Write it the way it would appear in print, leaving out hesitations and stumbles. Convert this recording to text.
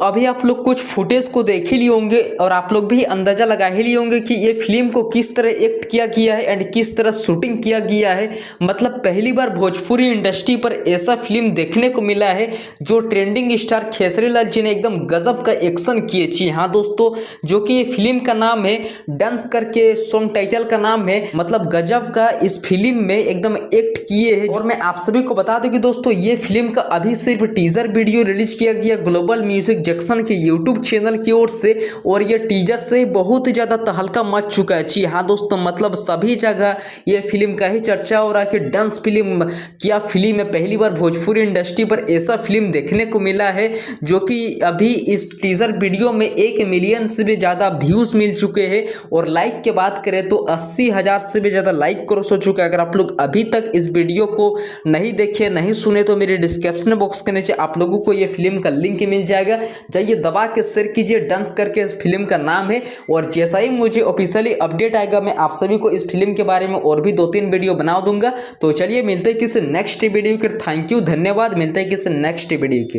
अभी आप लोग कुछ फुटेज को देख ही लिए होंगे और आप लोग भी अंदाजा लगा ही लिए होंगे कि ये फिल्म को किस तरह एक्ट किया गया है एंड किस तरह शूटिंग किया गया है। मतलब पहली बार भोजपुरी इंडस्ट्री पर ऐसा फिल्म देखने को मिला है जो ट्रेंडिंग स्टार खेसारी लाल जी ने एकदम गजब का एक्शन किए। जी हाँ दोस्तों, जो कि ये फिल्म का नाम है डांस करके, सॉन्ग टाइटल का नाम है। मतलब गजब का इस फिल्म में एकदम एक्ट किए हैं। और मैं आप सभी को बता दूं कि दोस्तों ये फिल्म का अभी सिर्फ टीजर वीडियो रिलीज किया गया ग्लोबल म्यूजिक जंक्शन के यूट्यूब चैनल की ओर से, और ये टीजर से बहुत ज्यादा तहलका मच चुका है। जी हाँ दोस्तों, मतलब सभी जगह ये फिल्म का ही चर्चा हो रहा है कि डांस फिल्म क्या फिल्म है। पहली बार भोजपुरी इंडस्ट्री पर ऐसा फिल्म देखने को मिला है जो कि अभी इस टीजर वीडियो में 1 मिलियन से भी ज्यादा व्यूज मिल चुके हैं। और लाइक की बात करें तो 80,000 से भी ज्यादा लाइक क्रॉस हो चुका है। अगर आप लोग अभी तक इस वीडियो को नहीं देखे, नहीं सुने तो मेरे डिस्क्रिप्शन बॉक्स के नीचे आप लोगों को ये फिल्म का लिंक मिल जाएगा, जाइए दबा के शेयर कीजिए। डांस करके इस फिल्म का नाम है। और जैसा ही मुझे ऑफिशियली अपडेट आएगा मैं आप सभी को इस फिल्म के बारे में और भी 2-3 वीडियो बना दूंगा। तो चलिए मिलते हैं किसी नेक्स्ट वीडियो के। थैंक यू, धन्यवाद। मिलते हैं किसी नेक्स्ट वीडियो के।